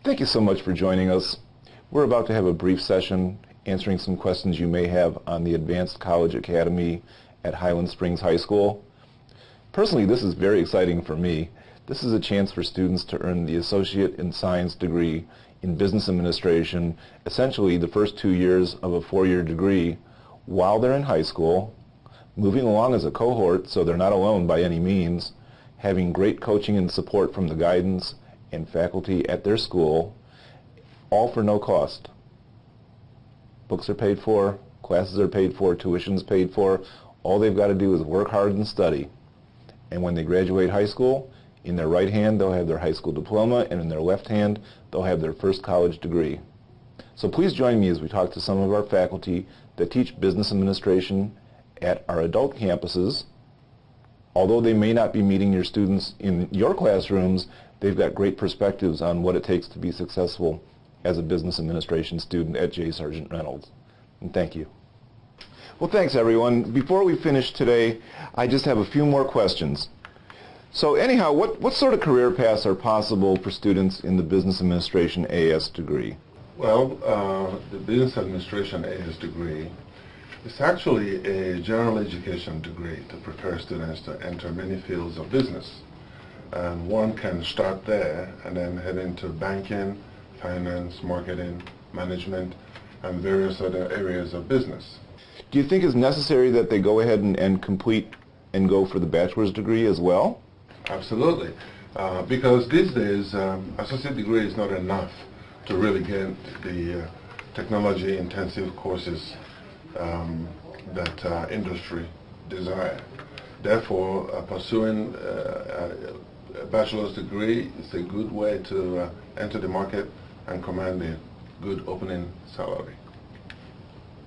Thank you so much for joining us. We're about to have a brief session answering some questions you may have on the Advanced College Academy at Highland Springs High School. Personally, this is very exciting for me. This is a chance for students to earn the Associate in Science degree in Business Administration, essentially the first 2 years of a 4-year degree while they're in high school, moving along as a cohort so they're not alone by any means, having great coaching and support from the guidance and faculty at their school, all for no cost. Books are paid for, classes are paid for, tuition's paid for. All they've got to do is work hard and study. And when they graduate high school, in their right hand they'll have their high school diploma, and in their left hand they'll have their first college degree. So please join me as we talk to some of our faculty that teach business administration at our adult campuses. Although they may not be meeting your students in your classrooms, they've got great perspectives on what it takes to be successful as a business administration student at J. Sargent Reynolds. And thank you. Well, thanks everyone. Before we finish today, I just have a few more questions. So anyhow, what sort of career paths are possible for students in the Business Administration AS degree? Well, the Business Administration AS degree is actually a general education degree to prepare students to enter many fields of business. And one can start there and then head into banking, finance, marketing, management, and various other areas of business. Do you think it's necessary that they go ahead and complete and go for the bachelor's degree as well? Absolutely, because these days associate degree is not enough to really get the technology-intensive courses that industry desire. Therefore, pursuing a bachelor's degree is a good way to enter the market and command a good opening salary.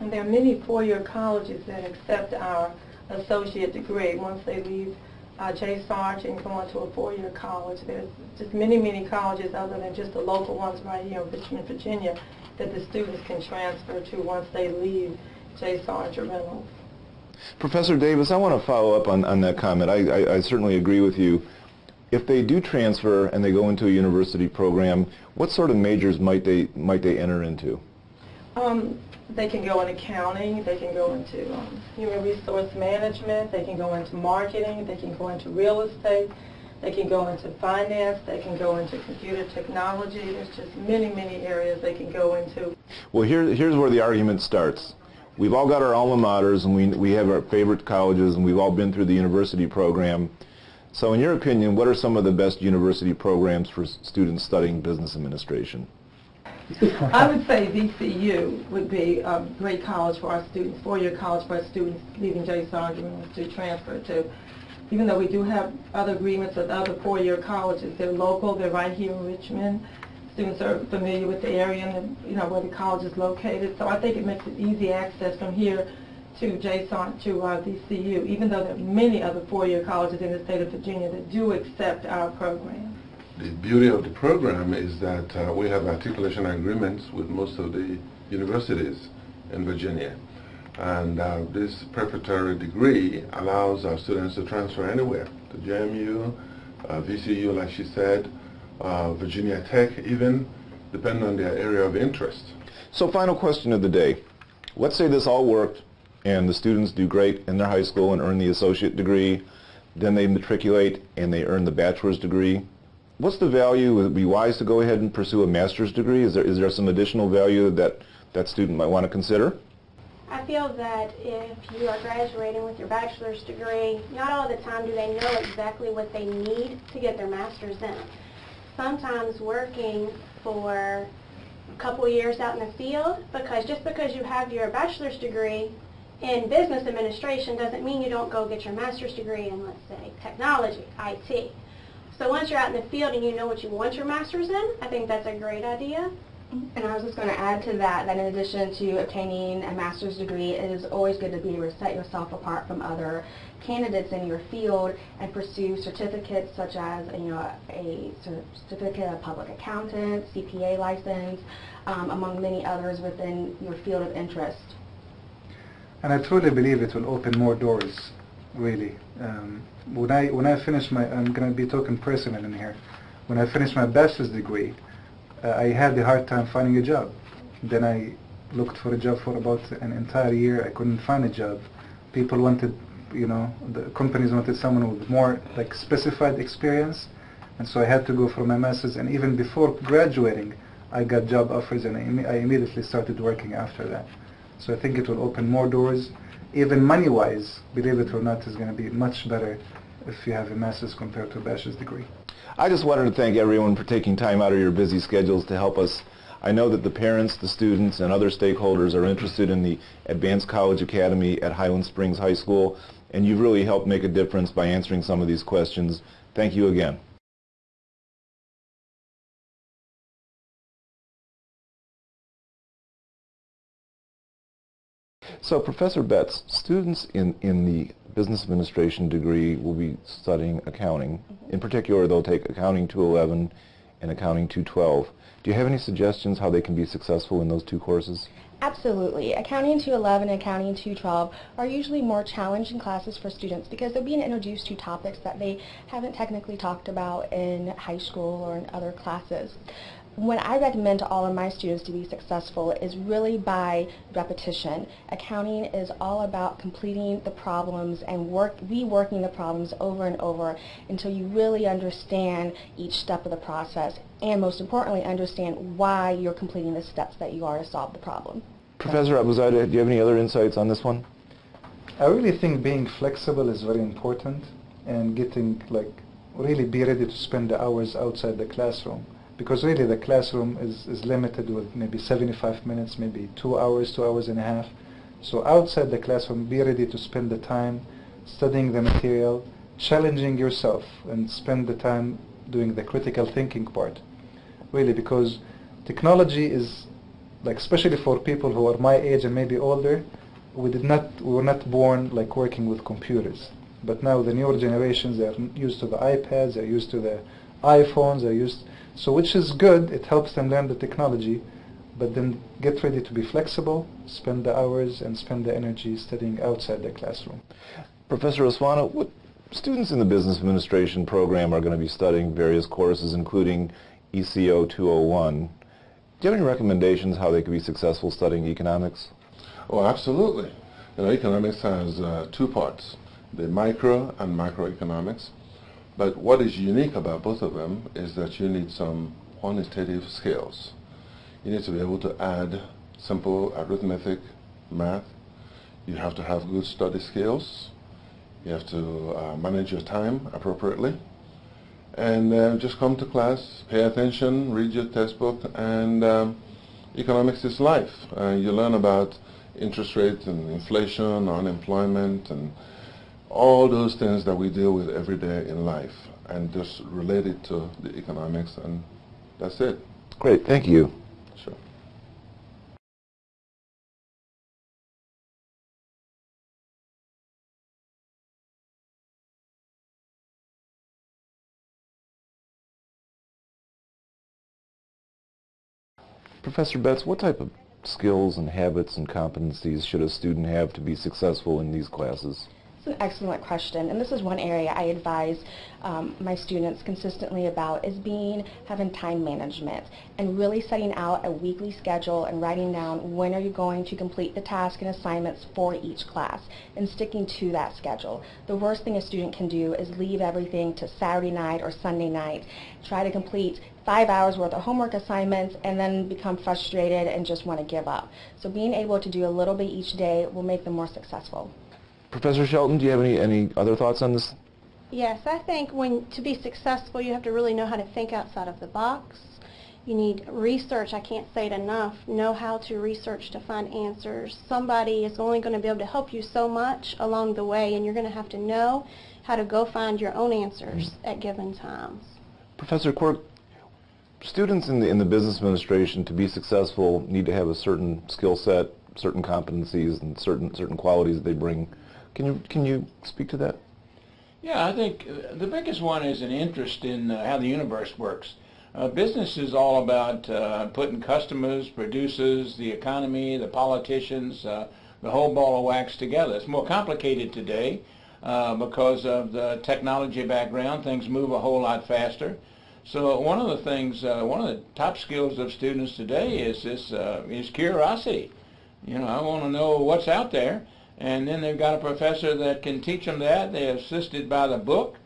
And there are many four-year colleges that accept our associate degree once they leave J. Sargent and go on to a four-year college. There's just many colleges other than just the local ones right here in Richmond, Virginia, that the students can transfer to once they leave J. Sargent Reynolds. Professor Davis, I want to follow up on that comment. I certainly agree with you. If they do transfer and they go into a university program, what sort of majors might they enter into? They can go in accounting, they can go into human resource management, they can go into marketing, they can go into real estate, they can go into finance, they can go into computer technology. There's just many areas they can go into. Well, here's where the argument starts. We've all got our alma maters and we have our favorite colleges and we've all been through the university program. So in your opinion, what are some of the best university programs for students studying business administration? I would say VCU would be a great college for our students, four-year college for our students leaving J. Sargent to transfer to. Even though we do have other agreements with other four-year colleges, they're local, they're right here in Richmond. Students are familiar with the area and where the college is located. So I think it makes it easy access from here to J. Sargent to VCU, even though there are many other four-year colleges in the state of Virginia that do accept our program. The beauty of the program is that we have articulation agreements with most of the universities in Virginia. And this preparatory degree allows our students to transfer anywhere, to JMU, VCU, like she said, Virginia Tech even, depending on their area of interest. So final question of the day. Let's say this all worked and the students do great in their high school and earn the associate degree, then they matriculate and they earn the bachelor's degree. What's the value? Would it be wise to go ahead and pursue a master's degree? Is there some additional value that student might want to consider? I feel that if you are graduating with your bachelor's degree, not all the time do they know exactly what they need to get their master's in. Sometimes working for a couple years out in the field, just because you have your bachelor's degree in business administration doesn't mean you don't go get your master's degree in, let's say, technology, IT. So once you're out in the field and you know what you want your master's in, I think that's a great idea. And I was just going to add to that in addition to obtaining a master's degree, it is always good to be able to set yourself apart from other candidates in your field and pursue certificates such as a certificate of public accountant, CPA license, among many others within your field of interest. And I truly believe it will open more doors, really. When I finish I'm going to be talking personal in here. When I finish my bachelor's degree, I had a hard time finding a job. Then I looked for a job for about an entire year. I couldn't find a job. People wanted, the companies wanted someone with more like specified experience, and so I had to go for my master's. And even before graduating, I got job offers, and I immediately started working after that. So I think it will open more doors. Even money-wise, believe it or not, is going to be much better if you have a master's compared to a bachelor's degree. I just wanted to thank everyone for taking time out of your busy schedules to help us. I know that the parents, the students, and other stakeholders are interested in the Advanced College Academy at Highland Springs High School, and you've really helped make a difference by answering some of these questions. Thank you again. So, Professor Betts, students in the business administration degree will be studying accounting. In particular, they'll take Accounting 211 and Accounting 212. Do you have any suggestions how they can be successful in those two courses? Absolutely. Accounting 211 and Accounting 212 are usually more challenging classes for students because they're being introduced to topics that they haven't technically talked about in high school or in other classes. What I recommend to all of my students to be successful is really by repetition. Accounting is all about completing the problems and reworking the problems over and over until you really understand each step of the process, and most importantly, understand why you're completing the steps that you are to solve the problem. Professor Abuzada, do you have any other insights on this one? I really think being flexible is very important, and getting really be ready to spend the hours outside the classroom. Because really the classroom is limited with maybe 75 minutes, maybe 2 hours, 2 hours and a half. So outside the classroom, be ready to spend the time studying the material, challenging yourself, and spend the time doing the critical thinking part. Really, because technology is, especially for people who are my age and maybe older, we were not born working with computers. But now the newer generations, they're used to the iPads, they're used to the iPhones, so which is good, it helps them learn the technology, but then get ready to be flexible, spend the hours and spend the energy studying outside the classroom. Professor Oswana, what students in the business administration program are going to be studying various courses, including ECO 201. Do you have any recommendations how they could be successful studying economics? Oh, absolutely. Economics has two parts, the micro and macroeconomics. But what is unique about both of them is that you need some quantitative skills. You need to be able to add simple arithmetic, math. You have to have good study skills. You have to manage your time appropriately. And just come to class, pay attention, read your textbook, and economics is life. You learn about interest rates and inflation, unemployment, and all those things that we deal with every day in life, and just relate it to the economics, and that's it. Great, thank you. Sure. Professor Betts, what type of skills and habits and competencies should a student have to be successful in these classes? It's an excellent question, and this is one area I advise my students consistently about, is having time management and really setting out a weekly schedule and writing down when are you going to complete the tasks and assignments for each class and sticking to that schedule. The worst thing a student can do is leave everything to Saturday night or Sunday night, try to complete 5 hours worth of homework assignments, and then become frustrated and just want to give up. So being able to do a little bit each day will make them more successful. Professor Shelton, do you have any other thoughts on this? Yes, I think to be successful, you have to really know how to think outside of the box. You need research. I can't say it enough. Know how to research to find answers. Somebody is only going to be able to help you so much along the way, and you're going to have to know how to go find your own answers at given times. Professor Quirk, students in the business administration, to be successful, need to have a certain skill set, certain competencies, and certain qualities that they bring. Can you speak to that? Yeah, I think the biggest one is an interest in how the universe works. Business is all about putting customers, producers, the economy, the politicians, the whole ball of wax together. It's more complicated today because of the technology background. Things move a whole lot faster. So one of the things, one of the top skills of students today is curiosity. You know, I want to know what's out there, and then they've got a professor that can teach them that. They're assisted by the book.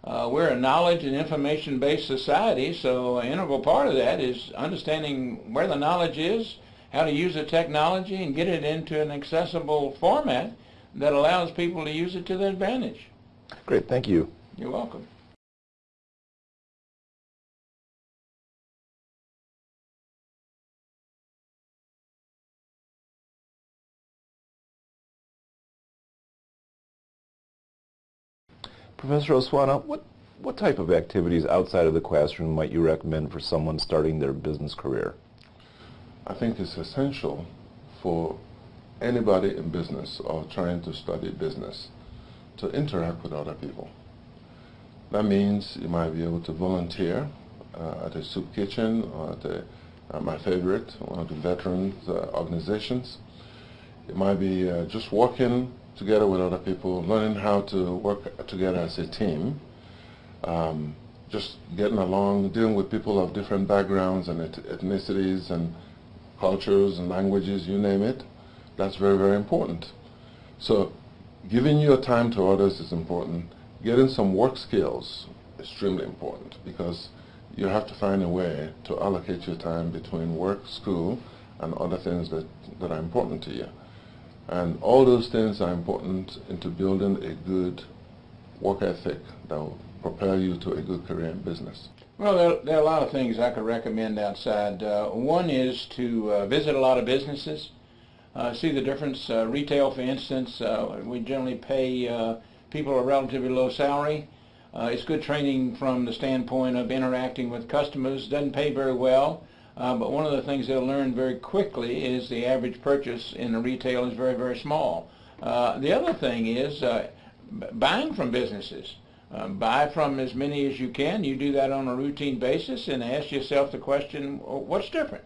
We're a knowledge and information-based society, so an integral part of that is understanding where the knowledge is, how to use the technology, and get it into an accessible format that allows people to use it to their advantage. Great, thank you. You're welcome. Professor Oswana, what type of activities outside of the classroom might you recommend for someone starting their business career? I think it's essential for anybody in business or trying to study business to interact with other people. That means you might be able to volunteer at a soup kitchen or at my favorite, one of the veterans organizations. It might be just working together with other people, learning how to work together as a team, just getting along, dealing with people of different backgrounds and ethnicities and cultures and languages, you name it. That's very, very important. So giving your time to others is important. Getting some work skills is extremely important, because you have to find a way to allocate your time between work, school, and other things that are important to you. And all those things are important into building a good work ethic that will propel you to a good career in business. Well, there are a lot of things I could recommend outside. One is to visit a lot of businesses, see the difference. Retail, for instance, we generally pay people a relatively low salary. It's good training from the standpoint of interacting with customers. Doesn't pay very well. But one of the things they'll learn very quickly is the average purchase in the retail is very, very small. The other thing is buying from businesses. Buy from as many as you can. You do that on a routine basis and ask yourself the question, what's different?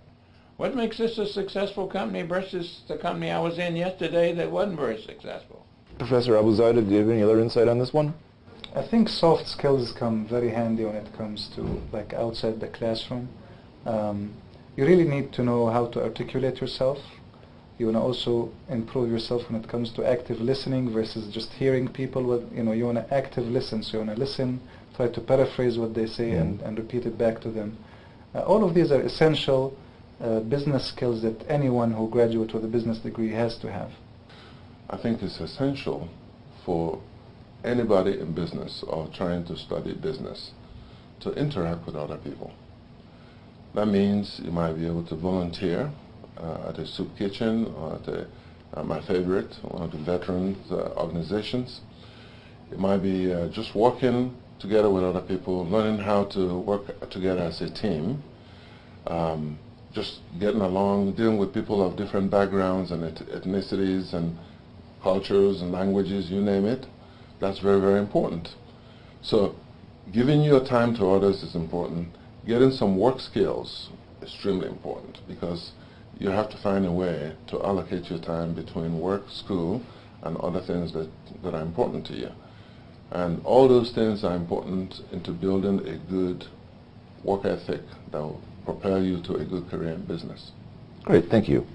What makes this a successful company versus the company I was in yesterday that wasn't very successful? Professor Abuzaida, do you have any other insight on this one? I think soft skills come very handy when it comes to like outside the classroom. You really need to know how to articulate yourself. You want to also improve yourself when it comes to active listening versus just hearing people. You want to active listen, so you want to listen, try to paraphrase what they say and repeat it back to them. All of these are essential business skills that anyone who graduates with a business degree has to have. I think it's essential for anybody in business or trying to study business to interact with other people. That means you might be able to volunteer at a soup kitchen or at my favorite, one of the veterans organizations. It might be just working together with other people, learning how to work together as a team, just getting along, dealing with people of different backgrounds and ethnicities and cultures and languages, you name it. That's very, very important. So giving your time to others is important. Getting some work skills is extremely important, because you have to find a way to allocate your time between work, school, and other things that are important to you. And all those things are important into building a good work ethic that will propel you to a good career in business. Great, thank you.